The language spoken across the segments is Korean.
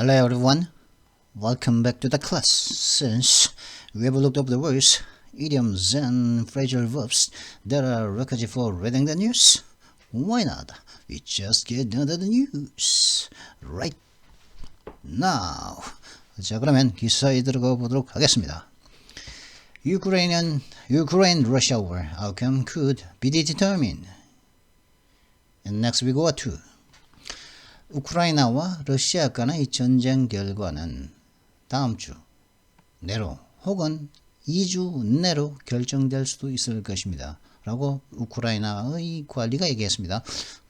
Hello everyone, welcome back to the class. Since we have looked up the words, idioms and phrasal verbs that are requisite for reading the news, why not? We just get into the news right now. 자, 그러면 기사에 들어가 보도록 하겠습니다. Ukraine-Russia war outcome could be determined. And next we go to 우크라이나와 러시아 간의 전쟁 결과는 다음 주 내로 혹은 2주 내로 결정될 수도 있을 것입니다. 라고 우크라이나의 관리가 얘기했습니다.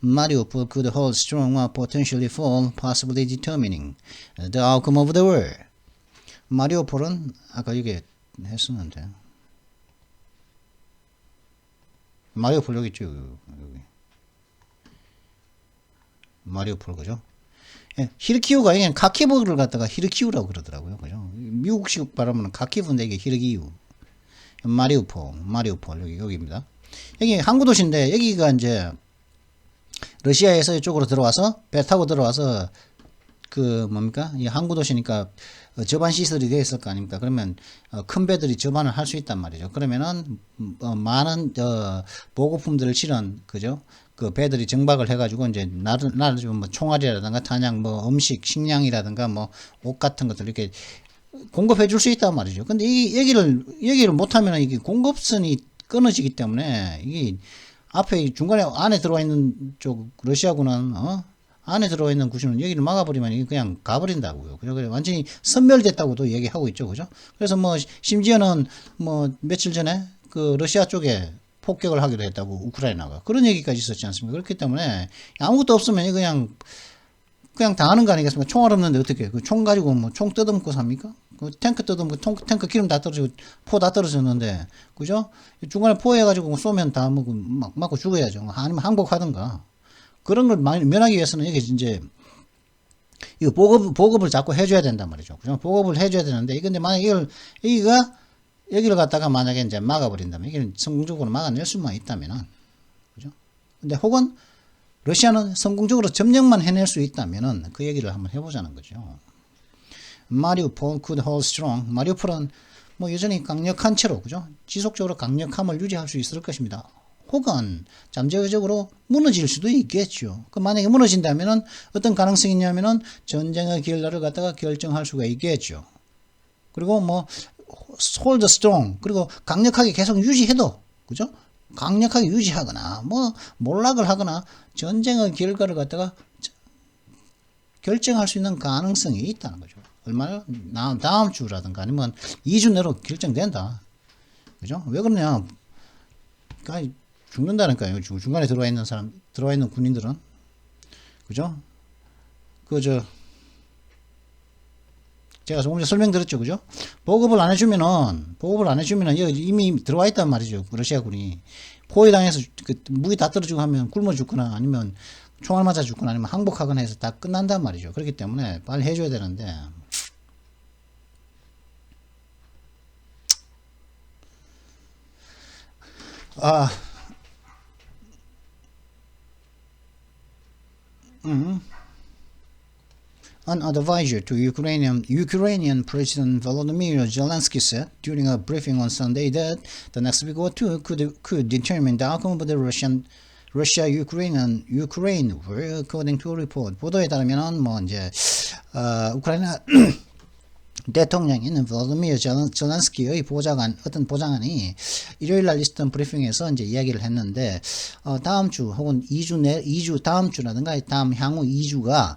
Mariupol could hold strong or potentially fall, possibly determining the outcome of the war. 마리오폴은 아까 여기 했었는데 마리오폴 여기 있죠. 여기. 마리오폴 그죠? 예, 히르키우가 이게 카키브를 갖다가 히르키우라고 그러더라고요. 그죠? 미국식 발음은 카키브인데 이게 히르키우. 마리오폴 여기입니다. 여기 항구 도시인데 여기가 이제 러시아에서 이쪽으로 들어와서 배 타고 들어와서 그 뭡니까? 이 항구 도시니까 저반 시설이 되어 있을 거 아닙니까? 그러면 큰 배들이 저반을 할 수 있단 말이죠. 그러면은 많은 보급품들을 실은 그죠? 그 배들이 정박을 해가지고 이제 나를 뭐 총알이라든가 탄약, 뭐 음식, 식량이라든가 뭐 옷 같은 것들 이렇게 공급해 줄 수 있단 말이죠. 근데 이 얘기를 못하면 이게 공급선이 끊어지기 때문에 이게 앞에 중간에 안에 들어와 있는 쪽 러시아군은 안에 들어와 있는 구시는 여기를 막아버리면 이게 그냥 가버린다고요. 그죠? 완전히 선멸됐다고도 얘기하고 있죠. 그죠? 그래서 뭐 심지어는 뭐 며칠 전에 그 러시아 쪽에 폭격을 하기도 했다고 우크라이나가 그런 얘기까지 있었지 않습니까? 그렇기 때문에 아무것도 없으면 그냥 당하는 거 아니겠습니까? 총알 없는데 어떻게 그 총 가지고 뭐 총 뜯어먹고 삽니까? 그 탱크 뜯어먹고 탱크 기름 다 떨어지고 포 다 떨어졌는데 그죠? 중간에 포해가지고 쏘면 다 막 맞고 죽어야죠. 아니면 항복하든가 그런 걸 면하기 위해서는 여기 이제 이거 보급을 자꾸 해줘야 된단 말이죠. 그죠? 보급을 해줘야 되는데 이건데 만약 여기를 갖다가 만약에 이제 막아버린다면 이게 성공적으로 막아낼 수만 있다면은 그죠? 근데 혹은 러시아는 성공적으로 점령만 해낼 수 있다면은 그 얘기를 한번 해보자는 거죠. Mariupol could hold strong. 마리우폴은 뭐 여전히 강력한 채로 그죠? 지속적으로 강력함을 유지할 수 있을 것입니다. 혹은 잠재적으로 무너질 수도 있겠죠. 그 만약에 무너진다면은 어떤 가능성이 있냐면은 전쟁의 결과를 갖다가 결정할 수가 있겠죠. 그리고 뭐 hold strong 그리고 강력하게 계속 유지해도 그죠? 강력하게 유지하거나 뭐 몰락을 하거나 전쟁의 결과를 갖다가 결정할 수 있는 가능성이 있다는 거죠. 얼마나 다음 주라든가 아니면 2주 내로 결정된다. 그죠? 왜 그러냐? 그러니까 죽는다니까요. 중간에 들어와 있는 군인들은 그죠? 제가 조금 전에 설명드렸죠. 그죠? 보급을 안 해주면은 이미 들어와 있단 말이죠. 러시아군이. 포위 당해서 무기 다 떨어지고 하면 굶어 죽거나 아니면 총알 맞아 죽거나 아니면 항복하거나 해서 다 끝난단 말이죠. 그렇기 때문에 빨리 해줘야 되는데. An advisor to Ukrainian President Volodymyr Zelensky said during a briefing on Sunday that the next week or two could determine the outcome of the Russia-Ukraine war, according to a report. 보도에 따르면 뭐 이제 우크라이나 대통령인 볼로디미르 젤렌스키의 어떤 보좌관이 일요일 날 있었던 브리핑에서 이제 이야기를 했는데 다음 주 혹은 2주 다음 주라든가 향후 2주가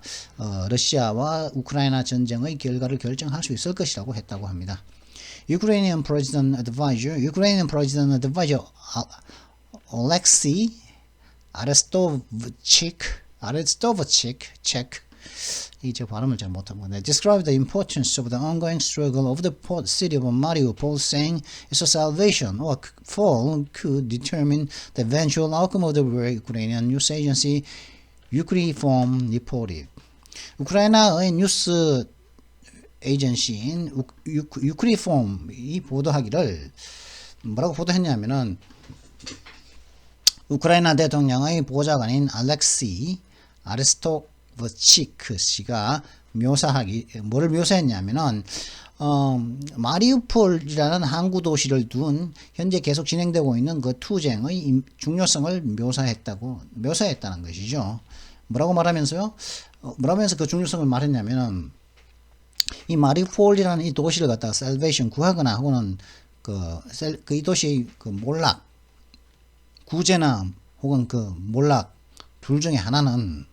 러시아와 우크라이나 전쟁의 결과를 결정할 수 있을 것이라고 했다고 합니다. Ukrainian President Advisor Alexei Arestovchik 이제 발음을 잘 못하고 described the importance of the ongoing struggle of the port city of Mariupol, saying its salvation or fall could determine the eventual outcome of the war. Ukrainian news agency Ukrinform reported. 우크라이나의 뉴스 에이전시인 Ukrinform이 보도하기를 뭐라고 보도했냐면은 우크라이나 대통령의 보좌관인 알렉시 아레스토 버치크 씨가 뭐를 묘사했냐면은 마리우폴이라는 항구 도시를 둔 현재 계속 진행되고 있는 그 투쟁의 중요성을 묘사했다는 것이죠. 뭐라고 말하면서요? 뭐라면서 그 중요성을 말했냐면은 이 마리우폴이라는 이 도시를 갖다가 셀베이션 구하거나 혹은 이 도시의 그 몰락 구제나 혹은 그 몰락 둘 중에 하나는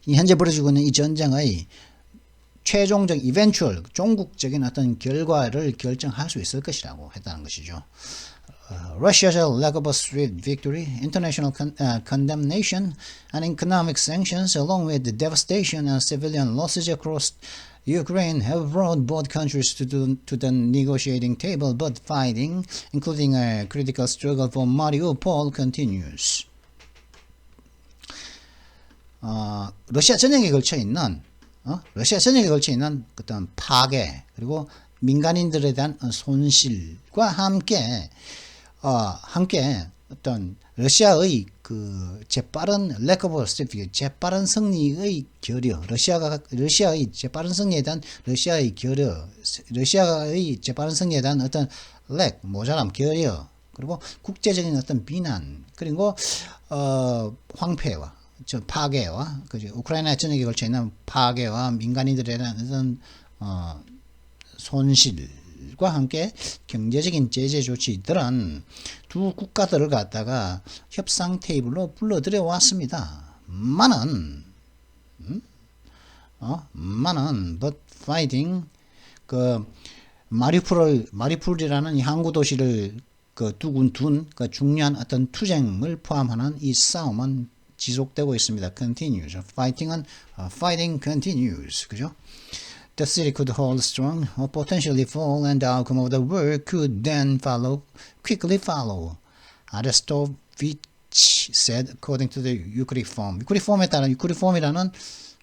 이 현재 벌어지고 있는 이 전쟁의 최종적 eventual 종국적인 어떤 결과를 결정할 수 있을 것이라고 했다는 것이죠. Russia's lack of a swift victory, international condemnation, and economic sanctions, along with the devastation and civilian losses across Ukraine, have brought both countries to the negotiating table, but fighting, including a critical struggle for Mariupol, continues. 러시아 전역에 걸쳐 있는 어떤 파괴 그리고 민간인들에 대한 손실과 함께 어떤 러시아의 그 재빠른 재빠른 승리의 결여, 러시아의 재빠른 승리에 대한 러시아의 재빠른 승리에 대한 어떤 모자람, 결여, 그리고 국제적인 어떤 비난, 그리고 황폐와 파괴와 우크라이나 전역에 걸쳐 있는 파괴와 민간인들에 대한 어떤 손실과 함께 경제적인 제재 조치들은 두 국가들을 갖다가 협상 테이블로 불러들여 왔습니다. but fighting 마리풀이라는 이 항구 도시를 둔 중요한 어떤 투쟁을 포함하는 이 싸움은 지속되고 있습니다. continues. fighting continues. 그죠? The city could hold strong or potentially fall, and the outcome of the war could then quickly follow. Arestovich said, according to the Ukriform. Ukriform이라는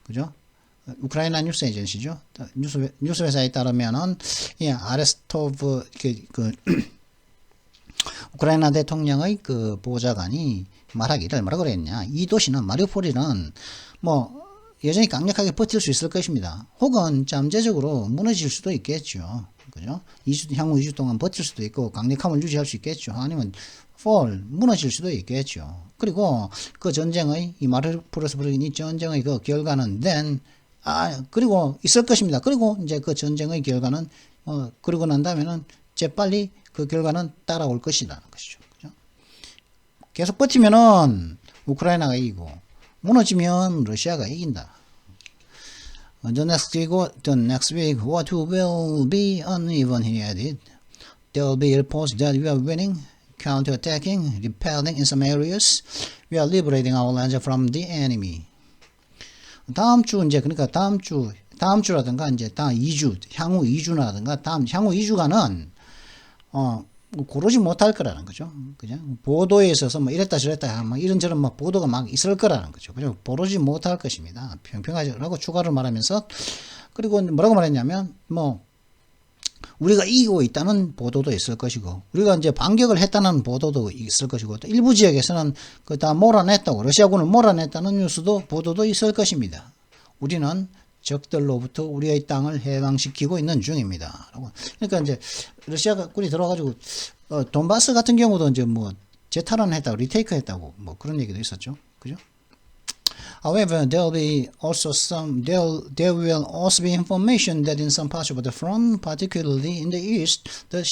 그죠? 우크라이나 뉴스 에이전시죠. 뉴스 회사에 따르면은 아레스토브 우크라이나 대통령의 그 보좌관이 말하기를 뭐라고 그랬냐. 이 도시는 마리우폴이는 여전히 강력하게 버틸 수 있을 것입니다. 혹은 잠재적으로 무너질 수도 있겠죠. 그죠? 향후 2주 동안 버틸 수도 있고 강력함을 유지할 수 있겠죠. 아니면 무너질 수도 있겠죠. 그리고 그 전쟁의 이 마리우폴에서 벌어진 이 전쟁의 그 결과는 그리고 있을 것입니다. 그리고 이제 그 전쟁의 결과는 그러고 난 다음에는 재빨리 그 결과는 따라올 것이라는 것이죠. 그죠? 계속 버티면은 우크라이나가 이기고 무너지면 러시아가 이긴다. The next week, what will be uneven, he added. There will be reports that we are winning, counter-attacking, repelling in some areas. We are liberating our lands from the enemy. 다음 주라든가 이제 향후 2주라든가 향후 2주간은 고르지 못할 거라는 거죠. 그냥 보도에 있어서 이랬다 저랬다 이런저런 보도가 막 있을 거라는 거죠. 그죠? 고르지 못할 것입니다. 평평하지라고 추가로 말하면서 그리고 뭐라고 말했냐면 우리가 이기고 있다는 보도도 있을 것이고 우리가 이제 반격을 했다는 보도도 있을 것이고 또 일부 지역에서는 다 몰아냈다고 러시아군을 몰아냈다는 뉴스도 보도도 있을 것입니다. 우리는 적들로부터 우리의 땅을 해방시키고 있는 중입니다. 그러니까 이제 러시아가 군이 들어가지고 돈바스 같은 경우도 이제 재탈환했다고 리테이크했다고 그런 얘기도 있었죠. 그죠? However, there will also be information that in some parts of the front, particularly in the east, the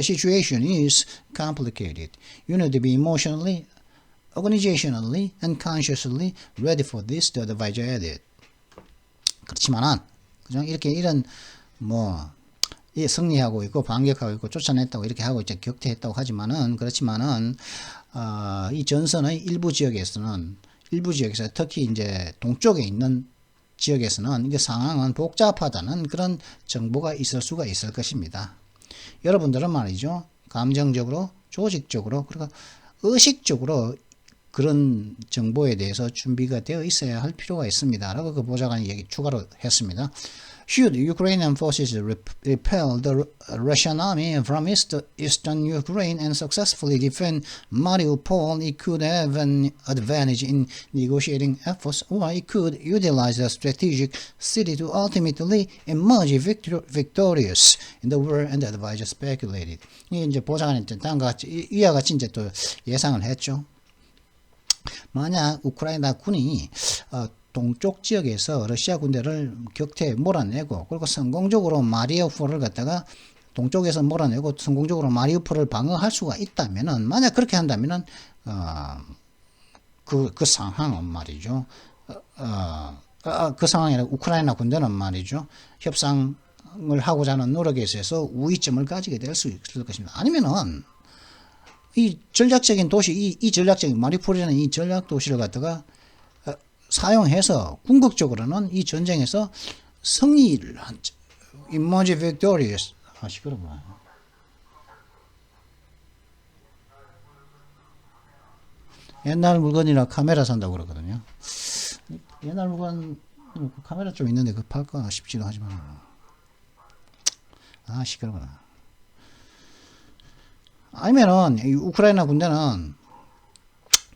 situation is complicated. You need to be emotionally, organizationally, and consciously ready for this, the advisor added. 그렇지만은 그죠? 이런 승리하고 있고 반격하고 있고 쫓아냈다고 이렇게 하고 이제 격퇴했다고 하지만은 그렇지만은 이 전선의 일부 지역에서 특히 이제 동쪽에 있는 지역에서는 이게 상황은 복잡하다는 그런 정보가 있을 수가 있을 것입니다. 여러분들은 말이죠. 감정적으로, 조직적으로, 그리고 의식적으로 그런 정보에 대해서 준비가 되어 있어야 할 필요가 있습니다. 라고 그 보좌관이 얘기 추가로 했습니다. Should Ukrainian forces repel the Russian army from eastern Ukraine and successfully defend Mariupol, it could have an advantage in negotiating efforts, or it could utilize the strategic city to ultimately emerge victorious in the war, and the advisor speculated. 이게 이제 보좌관이 다음과 같이 이와 같이 이제 또 예상을 했죠. 만약 우크라이나 군이 동쪽 지역에서 러시아 군대를 격퇴 몰아내고 그리고 성공적으로 마리우폴을 갖다가 동쪽에서 몰아내고 성공적으로 마리우폴을 방어할 수가 있다면은 만약 그렇게 한다면은 그 상황은 말이죠. 그 상황에 우크라이나 군대는 말이죠. 협상을 하고자 하는 노력에 있어서 우위점을 가지게 될 수 있을 것입니다. 아니면은 이 전략적인 도시, 이 전략적인 마리우폴이라는 이 전략 도시를 갖다가 사용해서 궁극적으로는 이 전쟁에서 승리를 한 emerge victorious. 시끄러워. 옛날 물건이라 카메라 산다고 그러거든요. 옛날 물건 카메라 좀 있는데 그 팔까 싶지도 하지만 시끄러워. 아니면은 이 우크라이나 군대는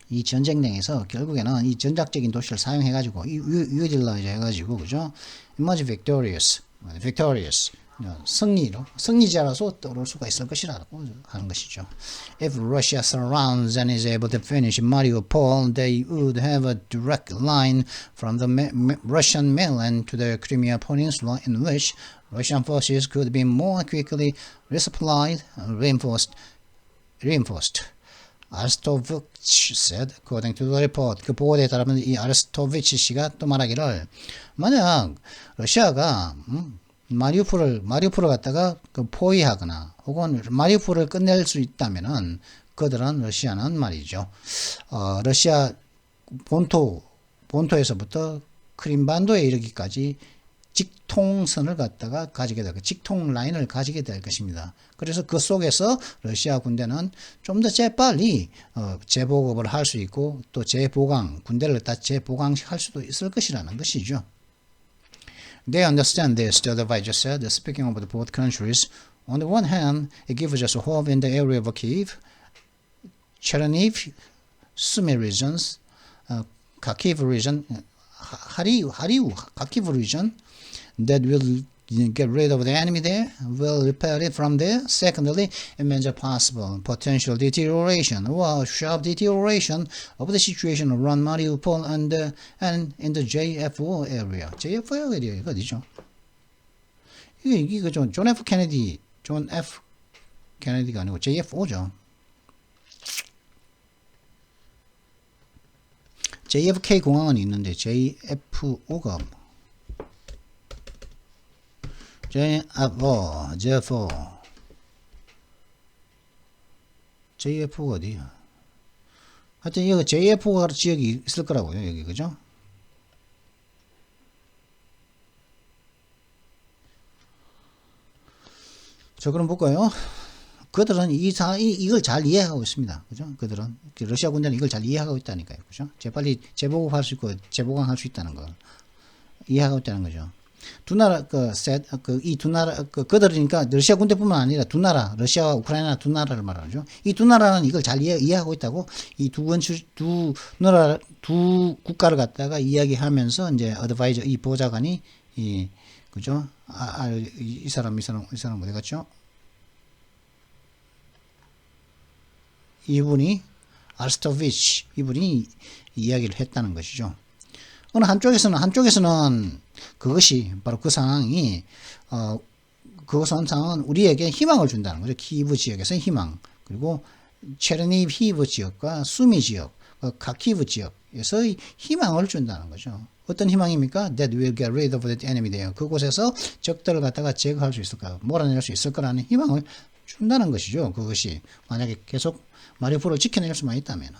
이 전쟁에서 결국에는 이 전략적인 도시를 사용해가지고 유틸라이즈 해가지고 그죠? emerge victorious 승리자로서 떠오를 수가 있을 것이라고 하는 것이죠. If Russia surrounds and is able to finish Mariupol, they would have a direct line from the Russian mainland to the Crimea Peninsula, in which Russian forces could be more quickly resupplied and reinforced. 아르스토비치 said, according to the report. 그 보고에 따르면 이 아르스토비치 씨가 또 말하기를 만약 러시아가 마리우폴을 갖다가 그 포위하거나 혹은 마리우폴을 끝낼 수 있다면은 그들은 러시아는 말이죠. 러시아 본토에서부터 크림반도에 이르기까지 직통선을 갖다가 가지게 될 직통 라인을 가지게 될 것입니다. 그래서 그 속에서 러시아 군대는 좀 더 재빨리 재보급을 할 수 있고 또 군대를 다 재보강할 수도 있을 것이라는 것이죠. They understand this, the advisor said, speaking of both countries. On the one hand, it gives us hope in the area of Kiev, Chernihiv, Sumy regions, Kharkiv region, Kharkiv region, that will get rid of the enemy there, will repair it from there. Secondly, it means a possible potential deterioration or sharp deterioration of the situation around Mariupol and in the JFO area. JFO 에리어가 어디죠? 이게 존 F 케네디가 아니고 JFO죠. JFK 공항은 있는데 JFO가 JFO가 어디야? 하여튼 여기 JFO 지역이 있을 거라고요, 여기, 그죠? 자, 그럼 볼까요? 그들은 이걸 잘 이해하고 있습니다. 그죠? 그들은, 러시아 군대는 이걸 잘 이해하고 있다니까요. 그죠? 재빨리 재보급할 수 있고, 재보강할 수 있다는 걸 이해하고 있다는 거죠. 두 나라, 이 두 나라, 그들이니까 러시아 군대뿐만 아니라 두 나라, 러시아와 우크라이나 두 나라를 말하죠. 이 두 나라는 이걸 잘 이해하고 있다고 이 두 국가를 갖다가 이야기하면서 이제 어드바이저, 이 보좌관이, 그죠? 이 사람 어디 갔죠? 이분이, 아르스토비치, 이분이 이야기를 했다는 것이죠. 어느 한쪽에서는 그것이 바로 그 상황이 그것은 상황은 우리에게 희망을 준다는 거죠. 키이브 지역에서의 희망, 그리고 체르니히브 지역과 수미 지역, 카키브 지역에서의 희망을 준다는 거죠. 어떤 희망입니까? That we'll get rid of the enemy there. 그곳에서 적들을 갖다가 제거할 수 있을까, 몰아낼 수 있을 거라는 희망을 준다는 것이죠. 그것이 만약에 계속 마리우폴을 지켜낼 수만 있다면.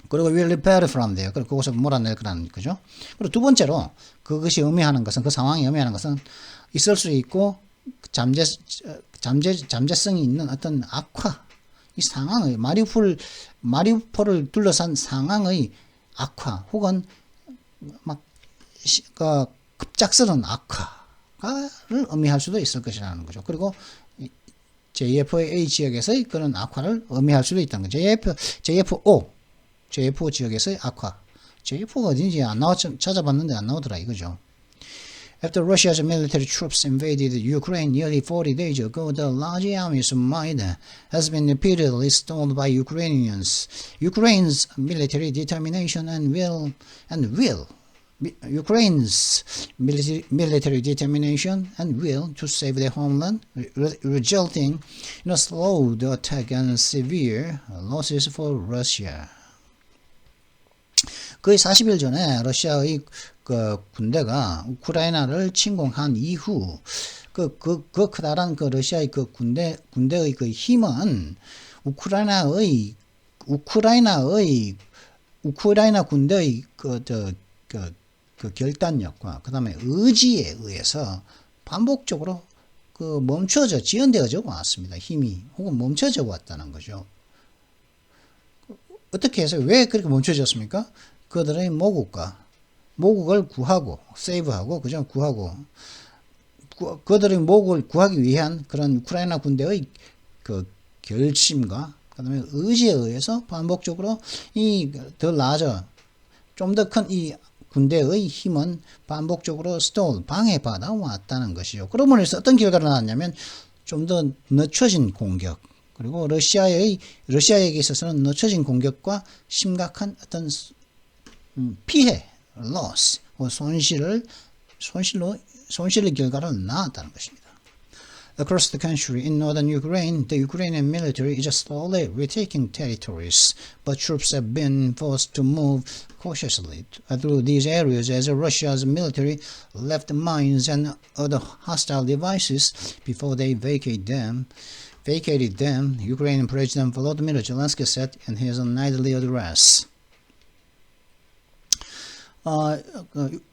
그리고 will repair from there. 그리고 그것을 몰아낼 거라는 거죠. 그리고 두 번째로 그것이 의미하는 것은, 그 상황이 의미하는 것은 있을 수 있고 잠재성이 있는 어떤 악화, 이 상황의 마리우폴을 둘러싼 상황의 악화 혹은 막 급작스러운 악화를 의미할 수도 있을 것이라는 거죠. 그리고 JFA 지역에서의 그런 악화를 의미할 수도 있다는 거죠. JFO 지역에서의 악화. JFO가 어딘지 안 찾아봤는데 안 나오더라 이거죠. After Russia's military troops invaded Ukraine nearly 40 days ago, the large army's might has been repeatedly stalled by Ukrainians. Ukraine's military determination Ukraine's military determination and will to save their homeland, resulting in a slowed attack and severe losses for Russia. 거의 40일 전에 러시아의 그 군대가 우크라이나를 침공한 이후 그 커다란 그 러시아의 그 군대의 그 힘은 우크라이나 군대의 그 결단력과 그다음에 의지에 의해서 반복적으로 그 지연되어져 왔습니다. 힘이 혹은 멈춰져 왔다는 거죠. 어떻게 해서 왜 그렇게 멈춰졌습니까? 그들의 모국을 구하고 세이브하고 그죠? 구하고 그들의 모국을 구하기 위한 그런 우크라이나 군대의 그 결심과 그다음에 의지에 의해서 반복적으로 더 나아져 좀 더 큰 이 군대의 힘은 반복적으로 방해받아 왔다는 것이죠. 그러므로 해서 어떤 결과가 나왔냐면 좀 더 늦춰진 공격 그리고 러시아에게 있어서는 늦춰진 공격과 심각한 어떤 피해, loss, 손실의 결과를 낳았다는 것입니다. Across the country in northern Ukraine, the Ukrainian military is slowly retaking territories, but troops have been forced to move cautiously through these areas as Russia's military left mines and other hostile devices before they vacated them, Ukrainian President Volodymyr Zelensky said in his nightly address.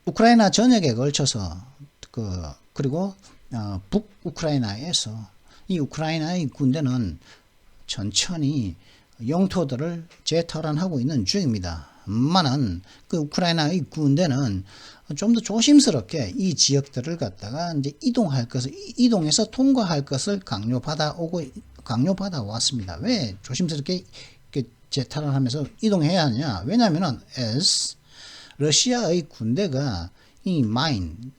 우크라이나 전역에 걸쳐서 그리고 북우크라이나에서 이 우크라이나의 군대는 천천히 영토들을 재탈환하고 있는 중입니다. 만은 그 우크라이나의 군대는 좀 더 조심스럽게 이 지역들을 갖다가 이제 이동해서 통과할 것을 강요받아 왔습니다. 왜 조심스럽게 재탈환하면서 이동해야 하느냐? 왜냐하면은 러시아의 군대가 이 마인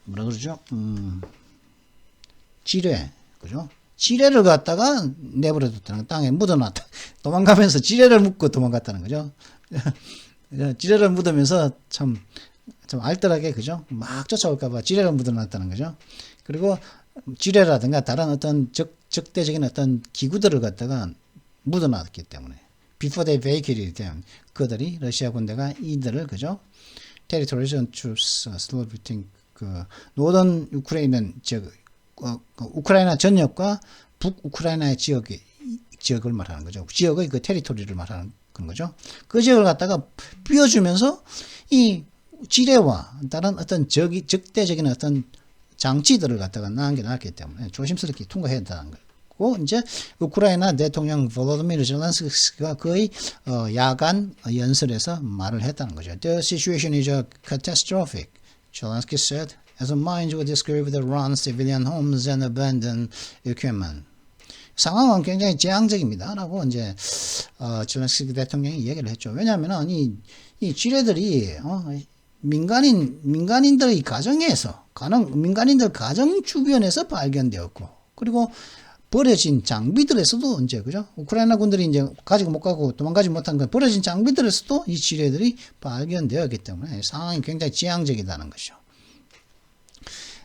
뭐라 그러죠? 지뢰, 그죠? 지뢰를 갖다가 내버려뒀다는 땅에 묻어놨다. 도망가면서 지뢰를 묻고 도망갔다는 거죠. 지뢰를 묻으면서 좀 알뜰하게, 그죠? 막 쫓아올까봐 지뢰를 묻어놨다는 거죠. 그리고 지뢰라든가 다른 어떤 적대적인 어떤 기구들을 갖다가 묻어놨기 때문에. Before they vacated them. 그들이, 러시아 군대가 이들을, 그죠? Territories and troops, 노던 우크라이나 우크라이나 전역과 북우크라이나의 지역을 말하는 거죠. 지역의 그 테리토리를 말하는 그런 거죠. 그 지역을 갖다가 비워주면서 이 지뢰와 다른 어떤 적대적인 어떤 장치들을 갖다가 남겨놨기 때문에 조심스럽게 통과해야 한다는 거고, 이제 우크라이나 대통령 볼로디미르 젤렌스키가 거의 야간 연설에서 말을 했다는 거죠. The situation is catastrophic, Zelensky said, as mines were discovered around civilian homes and abandoned equipment. 상황은 굉장히 재앙적입니다. 라고 이제 젤렌스키 대통령이 얘기를 했죠. 왜냐하면 이 지뢰들이 민간인들의 가정에서 민간인들 가정 주변에서 발견되었고, 그리고 버려진 장비들에서도 이제, 그죠? 우크라이나 군들이 이제 가지고 못 가고 도망가지 못한 그 버려진 장비들에서도 이 지뢰들이 발견되었기 때문에 상황이 굉장히 재앙적이다는 것이죠.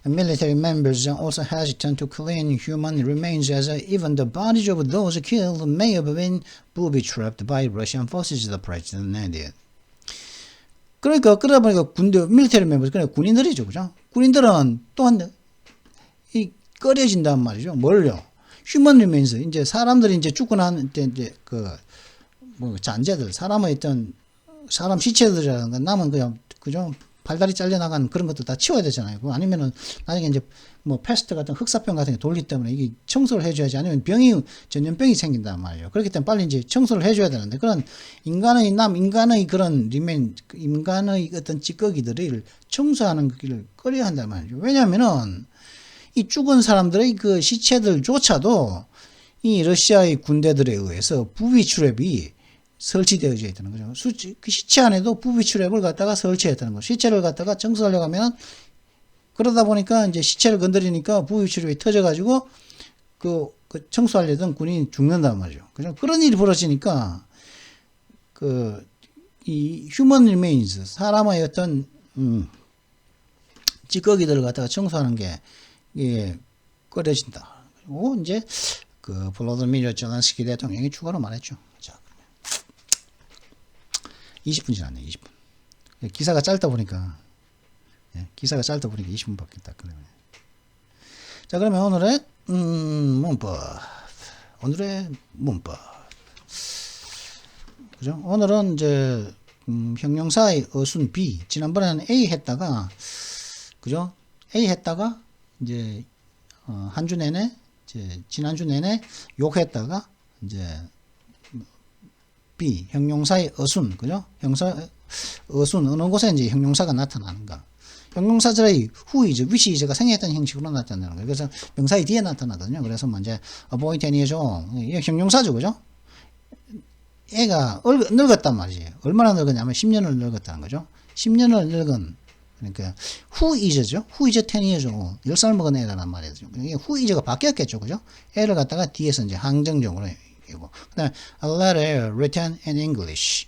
Military members are also hesitant to clean human remains as even the bodies of those killed may have been booby-trapped by Russian forces, the president added. 그러다 보니까 military members, 그러니까 군인들이죠, 그죠? 군인들은 또한 꺼려진단 말이죠. 뭘요? Human remains, 이제 사람들이 이제 죽고 난 때 이제 잔재들, 사람 시체들이라든가 남은 그죠? 팔다리 잘려나간 그런 것도 다 치워야 되잖아요. 아니면은 나중에 이제 뭐 패스트 같은 흑사병 같은 게 돌기 때문에 이게 청소를 해줘야지. 아니면 전염병이 생긴단 말이에요. 그렇기 때문에 빨리 이제 청소를 해줘야 되는데 그런 인간의 그런 인간의 어떤 찌꺼기들을 청소하는 길을 꺼려야 한단 말이죠. 왜냐하면은 이 죽은 사람들의 그 시체들조차도 이 러시아의 군대들에 의해서 부비출랩이 설치되어져 있다는 거죠. 그 시체 안에도 부비출랩을 갖다가 설치했다는 거죠. 시체를 갖다가 청소하려고 하면 그러다 보니까 이제 시체를 건드리니까 부비출랩이 터져가지고 그 청소하려던 군인이 죽는단 말이죠. 그런 일이 벌어지니까 이 휴먼 리메인스 사람의 어떤 찌꺼기들을 갖다가 청소하는 게 꺼려진다. 그리고 이제 그 볼로디미르 젤렌스키 대통령이 추가로 말했죠. 자, 20분 지났네. 20분. 기사가 짧다 보니까 20분밖에 딱 그러네. 자, 그러면 오늘의 문법. 그죠? 오늘은 이제 형용사의 어순 B. 지난번에는 A 했다가 그죠? A 했다가 이제 한 주 내내 지난주 내내 욕했다가 이제 B 형용사의 어순 그죠? 형사 어순 어느 곳에 이제 형용사가 나타나는가? 형용사절의 whois, whichis가 생략했던 형식으로 나타나는 거예요. 그래서 명사의 뒤에 나타나거든요. 그래서 먼저 avoid any죠. 이게 형용사죠, 그죠? 애가 늙었단 말이지. 얼마나 늙었냐면 10년을 늙었다는 거죠. 10년을 늙은 그러니까 whois죠. whois 10years죠. 10살 먹은 애라는 말이죠. 이게 whois가 바뀌었겠죠, 그죠? 애를 갖다가 뒤에서 이제 항정적으로 이고. 그다음에 a letter written in English.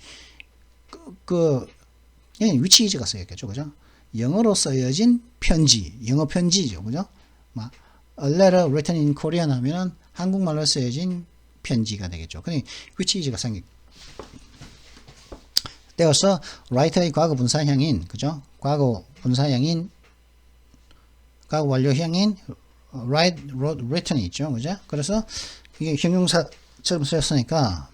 which is가 쓰였겠죠, 그죠? 영어로 쓰여진 편지, 영어 편지죠, 그죠? a letter written in Korean 하면은 한국말로 쓰여진 편지가 되겠죠. 그러니 which is가 생기. 떼어서 write의 과거 분사형인, 그죠? 과거 분사형인, 과거 완료형인 write, wrote, written이 있죠, 그죠? 그래서 이게 형용사처럼 쓰였으니까,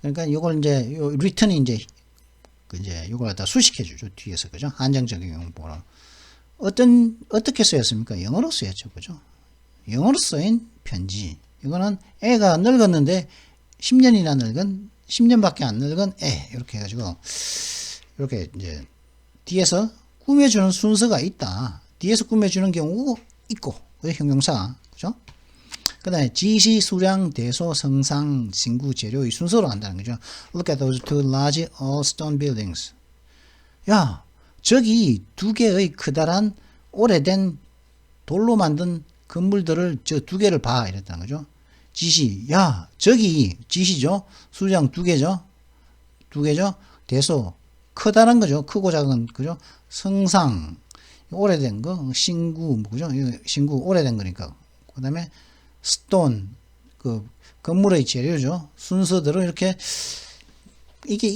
그러니까 이걸 이제 written이 이제 이걸 갖다 수식해주죠. 뒤에서. 그죠? 한정적인 용법으로. 어떻게 쓰였습니까? 영어로 쓰였죠. 그죠? 영어로 쓰인 편지. 이거는 애가 늙었는데 10년이나 늙은, 10년밖에 안 늙은 애. 이렇게 해가지고, 이렇게 이제, 뒤에서 꾸며주는 순서가 있다. 뒤에서 꾸며주는 경우가 있고, 형용사. 그죠? 그 다음에 지시, 수량, 대소, 성상, 신구, 재료의 순서로 한다는 거죠. Look at those two large all stone buildings. 야, 저기 두 개의 커다란 오래된 돌로 만든 건물들을 저 두 개를 봐. 이랬다는 거죠. 지시, 야, 저기 지시죠. 수량 두 개죠. 대소, 커다란 거죠. 크고 작은, 그죠. 성상, 오래된 거, 신구, 그죠. 신구, 오래된 거니까. 그 다음에 스톤, 건물의 재료죠. 순서대로 이렇게, 이게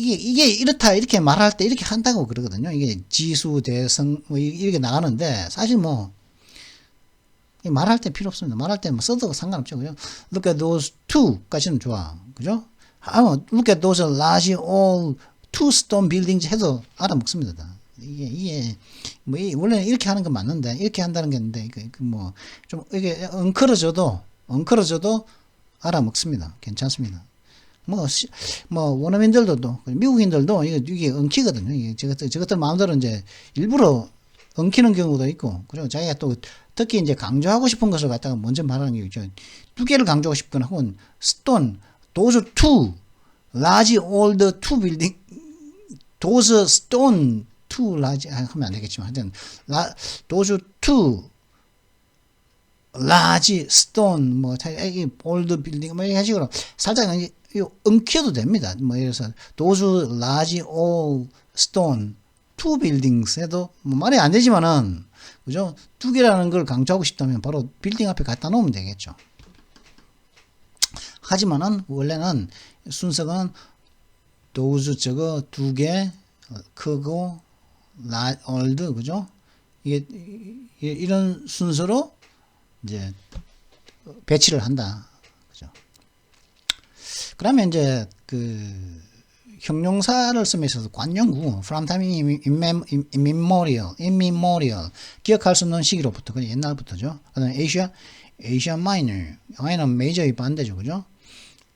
이렇다, 이렇게 말할 때 이렇게 한다고 그러거든요. 이게 지수, 대성, 이렇게 나가는데, 사실 말할 때 필요 없습니다. 말할 때 써도 상관없죠. 그죠? Look at those two 까지는 좋아. 그죠? Look at those large, all, two stone buildings 해도 알아먹습니다. 이게, 원래는 이렇게 하는 건 맞는데, 이렇게 한다는 게 있는데, 좀, 이게, 엉클어져도 알아먹습니다. 괜찮습니다. 원어민들도, 미국인들도, 이게 엉키거든요. 이게 저것들 마음대로 이제, 일부러 엉키는 경우도 있고, 그리고 자기가 또, 특히 이제 강조하고 싶은 것을 갖다가 먼저 말하는 게 있죠. 두 개를 강조하고 싶거나, 혹은, stone, those two, large, old, two building, those stone, two large 하면 안 되겠지만 하여튼 those two large stone old building 이런 식으로 살짝 엉켜도 됩니다. 예를 들어서 those large old stone two buildings 해도 말이 안 되지만은 그죠? 두 개라는 걸 강조하고 싶다면 바로 빌딩 앞에 갖다 놓으면 되겠죠. 하지만은 원래는 순서가 those 저거 두 개 크고 old, 그죠? 이게, 이런 순서로 이제 배치를 한다. 그죠? 그러면 이제 형용사를 쓰면 있어서 관용구 from time immemorial 기억할 수 없는 시기로부터 그 옛날부터죠. 그다음에 Asia Minor Minor는 메이저의 반대죠, 그죠?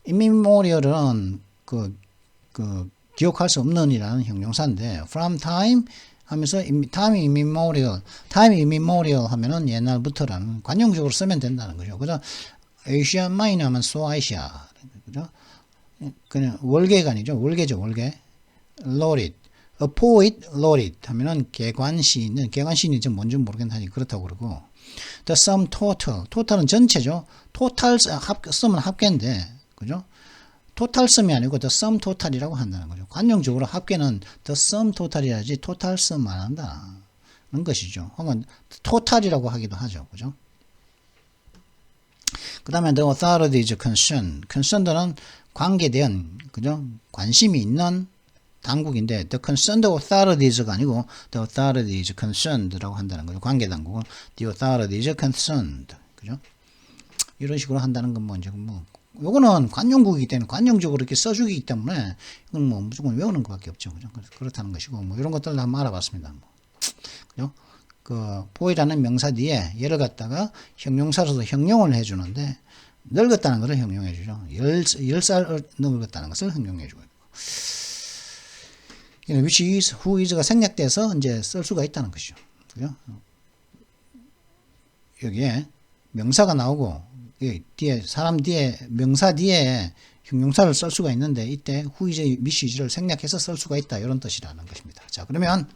immemorial은 그 기억할 수 없는이라는 형용사인데 from time 하면서 time immemorial 하면은 옛날부터라는 관용적으로 쓰면 된다는 거죠. 그죠? Asia Minor 하면 소아시아, 그죠? 그냥 월계가 아니죠. 월계죠, 월계. loaded. A poet loaded 하면은 개관시인은 좀 뭔지 모르겠는데 그렇다고 그러고. The sum total. total은 전체죠. total 쓰면 합계인데, 그죠? total sum이 아니고 the sum total이라고 한다는 거죠. 관용적으로 합계는 the sum total이라지 total sum 안 한다는 것이죠. 혹은 total이라고 하기도 하죠, 그죠? 그 다음에 the authority is concerned는 관계된, 그죠? 관심이 있는 당국인데 the concerned authorities가 아니고 the authority is concerned라고 한다는 거죠. 관계 당국은 the authority is concerned, 그죠? 이런 식으로 한다는 건 뭐 이제 뭐 요거는 관용국이기 때문에 관용적으로 이렇게 써주기 때문에 이건 뭐 무조건 외우는 것밖에 없죠, 그죠? 그렇다는 것이고 뭐 이런 것들을 한번 알아봤습니다. 뭐. 그죠? 그 보이라는 명사 뒤에 얘를 갖다가 형용사로서 형용을 해주는데 늙었다는 것을 형용해 주죠. 10살 늙었다는 것을 형용해 주고 which is, who is가 생략돼서 이제 쓸 수가 있다는 것이죠. 그죠? 여기에 명사가 나오고 뒤에 사람 뒤에 명사 뒤에 형용사를 쓸 수가 있는데 이때 who is, which is를 생략해서 쓸 수가 있다 이런 뜻이라는 것입니다. 자, 그러면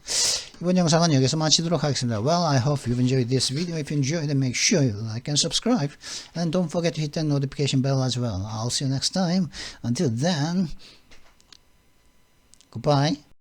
이번 영상은 여기서 마치도록 하겠습니다. Well, I hope you've enjoyed this video. If you enjoyed it, make sure you like and subscribe. And don't forget to hit that notification bell as well. I'll see you next time. Until then, goodbye.